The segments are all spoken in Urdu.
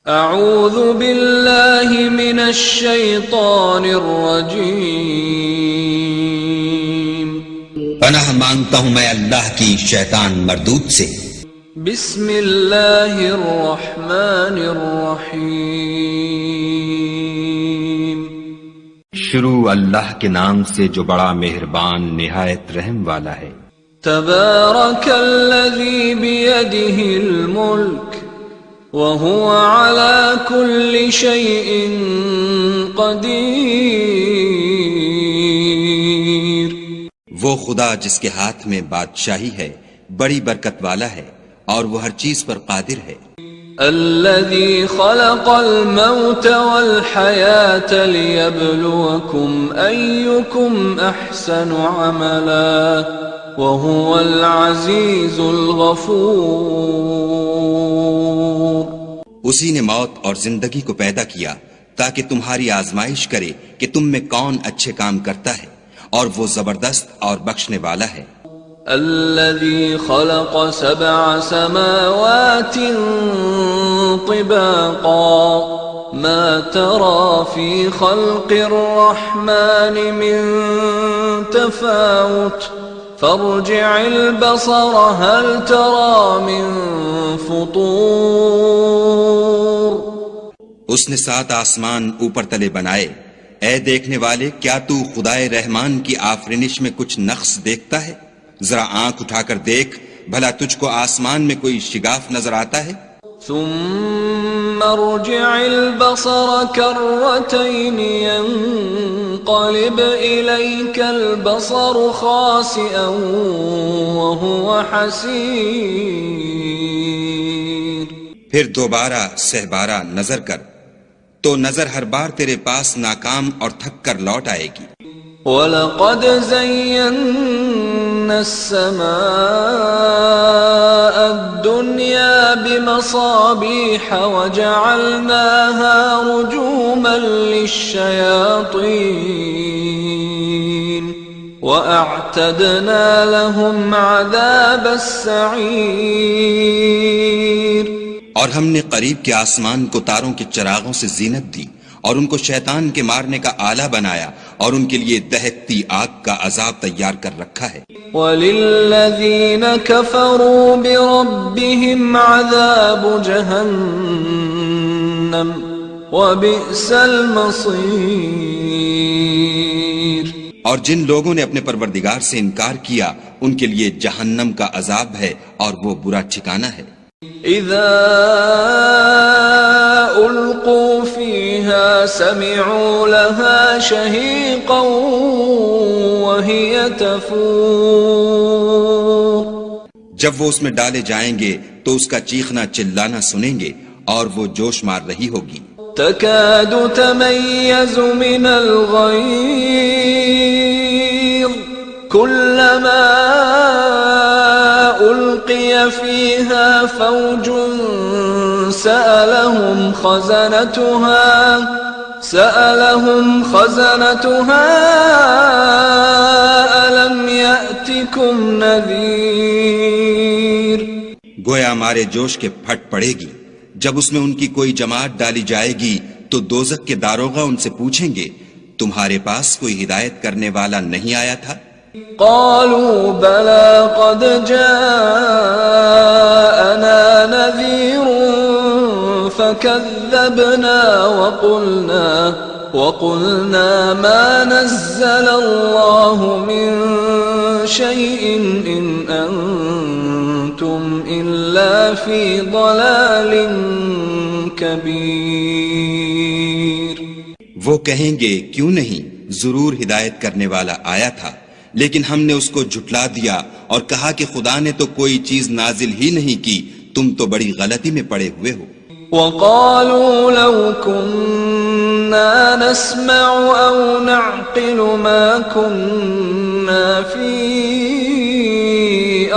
اعوذ باللہ من الشیطان الرجیم، پناہ مانگتا ہوں میں اللہ کی شیطان مردود سے۔ بسم اللہ الرحمن الرحیم، شروع اللہ کے نام سے جو بڑا مہربان نہایت رحم والا ہے۔ تبارک الذی بیدہ الملک وَهُوَ عَلَى كُلِّ شَيْءٍ قَدِيرٌ، وہ خدا جس کے ہاتھ میں بادشاہی ہے بڑی برکت والا ہے اور وہ ہر چیز پر قادر ہے۔ الذي خلق الموت والحياة ليبلوكم أيكم أحسن عملا وهو العزيز الغفور، اسی نے موت اور زندگی کو پیدا کیا تاکہ تمہاری آزمائش کرے کہ تم میں کون اچھے کام کرتا ہے، اور وہ زبردست اور بخشنے والا ہے۔ الذي خلق 7 سماوات طباقا ما ترى في خلق الرحمن من تفاوت فارجع البصر هل ترى من فطور۔ اس نے 7 آسمان اوپر تلے بنائے، اے دیکھنے والے کیا تو خدائے رحمان کی آفرینش میں کچھ نقص دیکھتا ہے؟ ذرا آنکھ اٹھا کر دیکھ، بھلا تجھ کو آسمان میں کوئی شگاف نظر آتا ہے؟ ثم ارجع البصر كرتين ينقلب إليك البصر خاسئا وهو حسير، پھر دوبارہ سہبارہ نظر کر تو نظر ہر بار تیرے پاس ناکام اور تھک کر لوٹ آئے گی۔ وَلَقَدْ زَيَّنَّا السَّمَاءَ الدُّنْيَا بِمَصَابِيحَ وَجَعَلْنَاهَا رُجُومًا لِلشَّيَاطِينِ وَأَعْتَدْنَا لَهُمْ عَذَابَ السَّعِيرِ، اور ہم نے قریب کے آسمان کو تاروں کے چراغوں سے زینت دی اور ان کو شیطان کے مارنے کا آلہ بنایا اور ان کے لیے دہکتی آگ کا عذاب تیار کر رکھا ہے۔ وَلِلَّذِينَ كَفَرُوا بِرَبِّهِمْ عَذَابُ جَهَنَّمَ وَبِئْسَ الْمَصِيرُ، اور جن لوگوں نے اپنے پروردگار سے انکار کیا ان کے لیے جہنم کا عذاب ہے اور وہ برا ٹھکانہ ہے۔ اذا القوا فيها سمعوا لها شهيقا وهي تفور، جب وہ اس میں ڈالے جائیں گے تو اس کا چیخنا چلانا سنیں گے اور وہ جوش مار رہی ہوگی۔ تكاد تميز من الغيظ كلما ألقي فيها فوج سألهم خزنتها ألم يأتكم نذير، گویا مارے جوش کے پھٹ پڑے گی جب اس میں ان کی کوئی جماعت ڈالی جائے گی تو دوزخ کے داروغہ ان سے پوچھیں گے تمہارے پاس کوئی ہدایت کرنے والا نہیں آیا تھا؟ قالوا بلى قد جاءنا نذير فكذبنا وقلنا ما نزل الله من شيء إن أنتم إلا في ضلال كبير۔ وہ کہیں گے کیوں نہیں، ضرور ہدایت کرنے والا آیا تھا، لیکن ہم نے اس کو جھٹلا دیا اور کہا کہ خدا نے تو کوئی چیز نازل ہی نہیں کی، تم تو بڑی غلطی میں پڑے ہوئے ہو۔ وَقَالُوا لَوْ كُنَّا نَسْمَعُ أَوْ نَعْقِلُ مَا كُنَّا فِي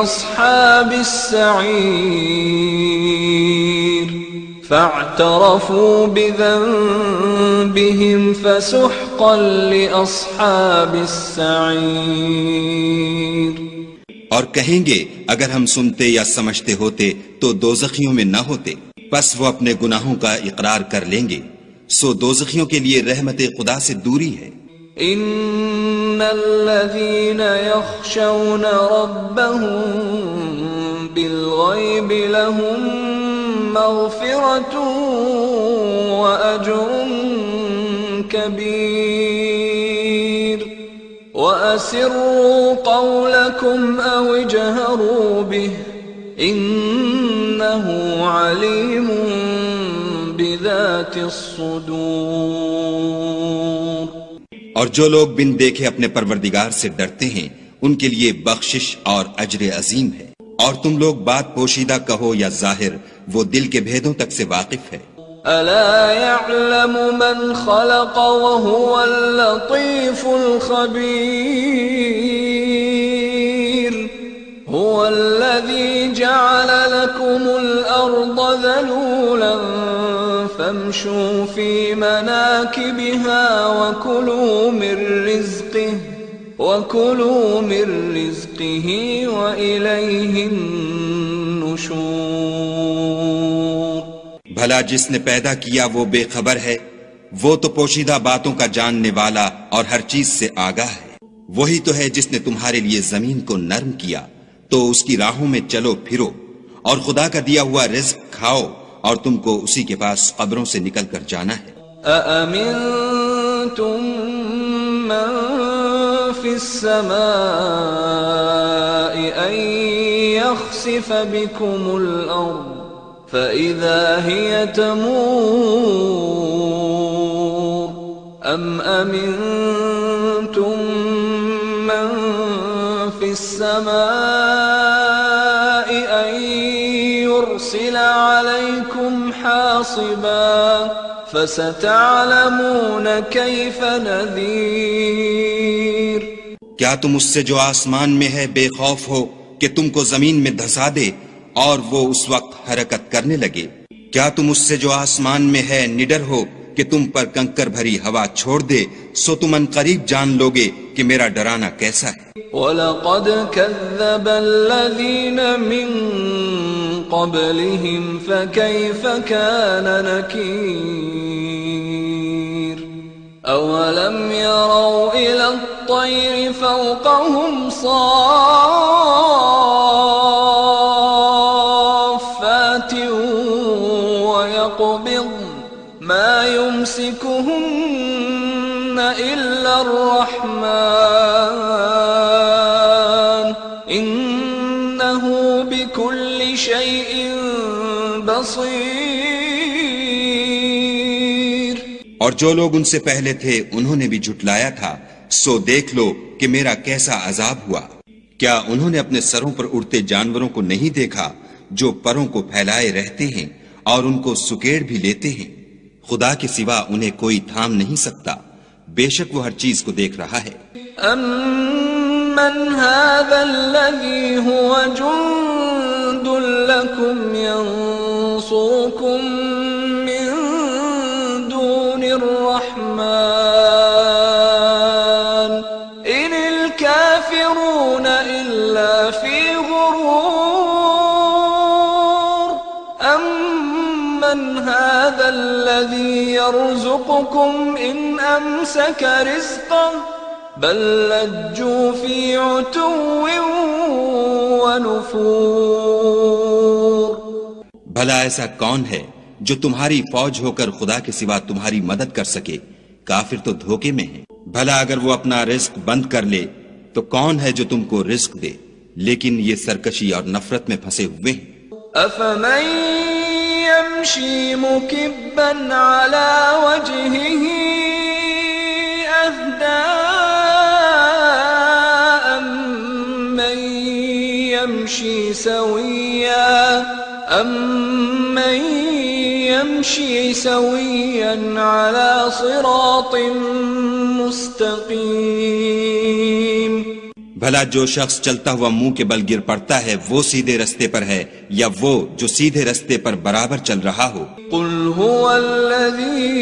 أَصْحَابِ السَّعِيرِ فَاعْتَرَفُوا بِذَنبِهِمْ فَسُحْقًا لِأَصْحَابِ السَّعِيرِ، اور کہیں گے اگر ہم سنتے یا سمجھتے ہوتے تو دوزخیوں میں نہ ہوتے، پس وہ اپنے گناہوں کا اقرار کر لیں گے، سو دوزخیوں کے لیے رحمت خدا سے دوری ہے۔ ان الذين يخشون ربهم بالغيب لهم مغفرة واجر كبير واسروا قولكم او اجهروا به انه عليم بذات الصدور۔ اور جو لوگ بن دیکھے اپنے پروردگار سے ڈرتے ہیں ان کے لیے بخشش اور اجر عظیم ہے۔ اور تم لوگ بات پوشیدہ کہو یا ظاہر، وہ دل کے بھیدوں تک سے واقف ہے۔ الا يعلم من خلق وهو اللطيف الخبير هو الذي جعل لكم الارض ذلولا فامشوا في مناكبها وكلوا من رزقه وإليه النشور۔ بھلا جس نے پیدا کیا وہ بے خبر ہے، وہ تو پوشیدہ باتوں کا جاننے والا اور ہر چیز سے آگاہ ہے۔ وہی تو ہے جس نے تمہارے لیے زمین کو نرم کیا تو اس کی راہوں میں چلو پھرو، اور خدا کا دیا ہوا رزق کھاؤ، اور تم کو اسی کے پاس قبروں سے نکل کر جانا ہے۔ أأمنتم من في السماء أن يخسف بكم الأرض فإذا هي تمور أم أمنتم من في السماء أن يرسل عليكم حاصبا فستعلمون كيف نذير۔ کیا تم اس سے جو آسمان میں ہے بے خوف ہو کہ تم کو زمین میں دھسا دے اور وہ اس وقت حرکت کرنے لگے؟ کیا تم اس سے جو آسمان میں ہے نڈر ہو کہ تم پر کنکر بھری ہوا چھوڑ دے؟ سو تم ان قریب جان لوگے کہ میرا ڈرانا کیسا ہے۔ وَلَقَدْ كَذَّبَ الَّذِينَ مِن قَبْلِهِمْ فَكَيْفَ كَانَ نَكِيرِ أَوَلَمْ يَرَوْا إِلَى الطَّيْرِ فَوْقَهُمْ صَافَّاتٍ وَيَقْبِضْنَ مَا يُمْسِكُهُنَّ إِلَّا الرَّحْمَنُ إِنَّهُ بِكُلِّ شَيْءٍ بَصِيرٌ۔ اور جو لوگ ان سے پہلے تھے انہوں نے بھی جھٹلایا تھا، سو دیکھ لو کہ میرا کیسا عذاب ہوا۔ کیا انہوں نے اپنے سروں پر اڑتے جانوروں کو نہیں دیکھا جو پروں کو پھیلائے رہتے ہیں اور ان کو سکیڑ بھی لیتے ہیں؟ خدا کے سوا انہیں کوئی تھام نہیں سکتا، بے شک وہ ہر چیز کو دیکھ رہا ہے۔ أَمَّنْ هَذَا الَّذِي هُوَ جُنْدٌ لَكُمْ يَنْصُرُكُمْ مِنْ دُونِ الرَّحْمَنِ إِنِ الْكَافِرُونَ إِلَّا فِي غُرُورٍ أَمَّنْ هَذَا الَّذِي يَرْزُقُكُمْ إِنْ أَمْسَكَ رِزْقَهُ بل لجوا في عتو ونفور۔ بھلا ایسا کون ہے جو تمہاری فوج ہو کر خدا کے سوا تمہاری مدد کر سکے؟ کافر تو دھوکے میں ہیں۔ بھلا اگر وہ اپنا رزق بند کر لے تو کون ہے جو تم کو رزق دے؟ لیکن یہ سرکشی اور نفرت میں پھنسے ہوئے ہیں۔ أفمن يمشي مكبا على وجهه أهدى أمن يمشي سويا على صراط مستقيم۔ بھلا جو شخص چلتا ہوا منہ کے بل گر پڑتا ہے وہ سیدھے رستے پر ہے یا وہ جو سیدھے رستے پر برابر چل رہا ہو؟ قل هو الذي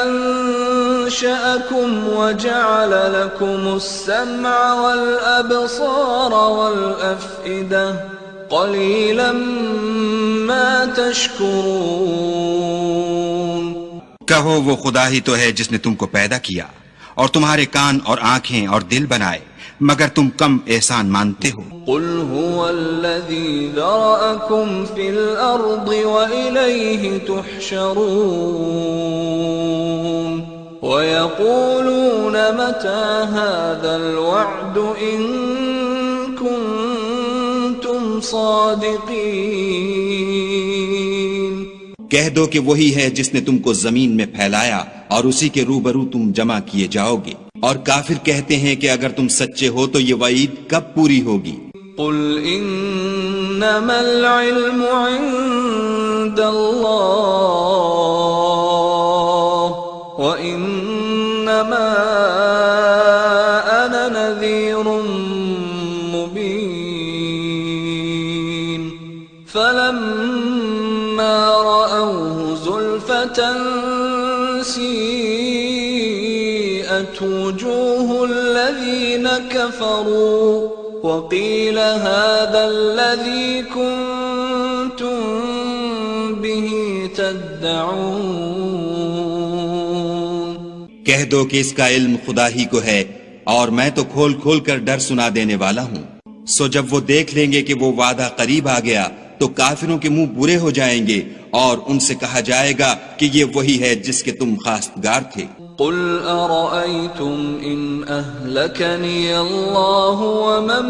أنشأكم وجعل لكم السمع والأبصار والأفئدة قليلا ما تشكرون. کہو وہ خدا ہی تو ہے جس نے تم کو پیدا کیا اور تمہارے کان اور آنکھیں اور دل بنائے، مگر تم کم احسان مانتے ہو. قل هو الذي ذرأكم في الأرض وإليه تحشرون. ويقولون متى هذا الوعد إن كنتم صادقين. کہہ دو کہ وہی ہے جس نے تم کو زمین میں پھیلایا اور اسی کے روبرو تم جمع کیے جاؤ گے. اور کافر کہتے ہیں کہ اگر تم سچے ہو تو یہ وعید کب پوری ہوگی؟ قل انما العلم عند اللہ وانما انا نذیر مبین. فلما رأوه زلفة سیئت وجوه الذین كفروا وقیل هذا الذی کنتم به تدعون. کہہ دو کہ اس کا علم خدا ہی کو ہے اور میں تو کھول کھول کر ڈر سنا دینے والا ہوں. سو جب وہ دیکھ لیں گے کہ وہ وعدہ قریب آ گیا تو کافروں کے منہ برے ہو جائیں گے اور ان سے کہا جائے گا کہ یہ وہی ہے جس کے تم خواستگار تھے. قل ارأيتم ان اهلكني الله ومن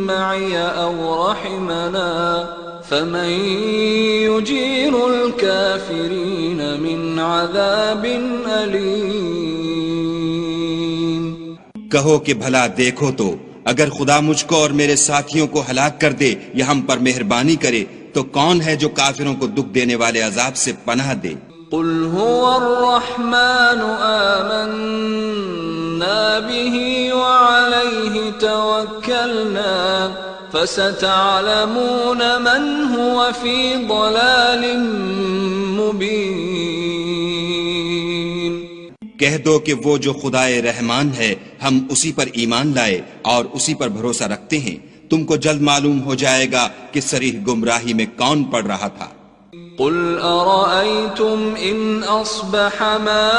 معي او رحمنا فمن يجير الكافرين من عذاب أليم. کہو کہ بھلا دیکھو تو اگر خدا مجھ کو اور میرے ساتھیوں کو ہلاک کر دے یا ہم پر مہربانی کرے تو کون ہے جو کافروں کو دکھ دینے والے عذاب سے پناہ دے؟ قل هو الرحمن آمنا به وعليه توكلنا فستعلمون من هو في ضلال مبين. کہہ دو کہ وہ جو خدائے رحمان ہے ہم اسی پر ایمان لائے اور اسی پر بھروسہ رکھتے ہیں، تم کو جلد معلوم ہو جائے گا کہ صریح گمراہی میں کون پڑ رہا تھا. قل أرأيتم إن أصبح ماؤكم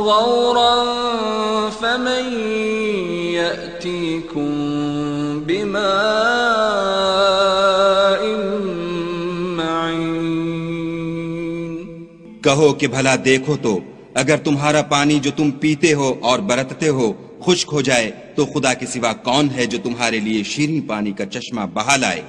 غورا فمن يأتيكم بماء معين. کہو کہ بھلا دیکھو تو اگر تمہارا پانی جو تم پیتے ہو اور برتتے ہو خشک ہو جائے تو خدا کے سوا کون ہے جو تمہارے لیے شیریں پانی کا چشمہ بہا لائے؟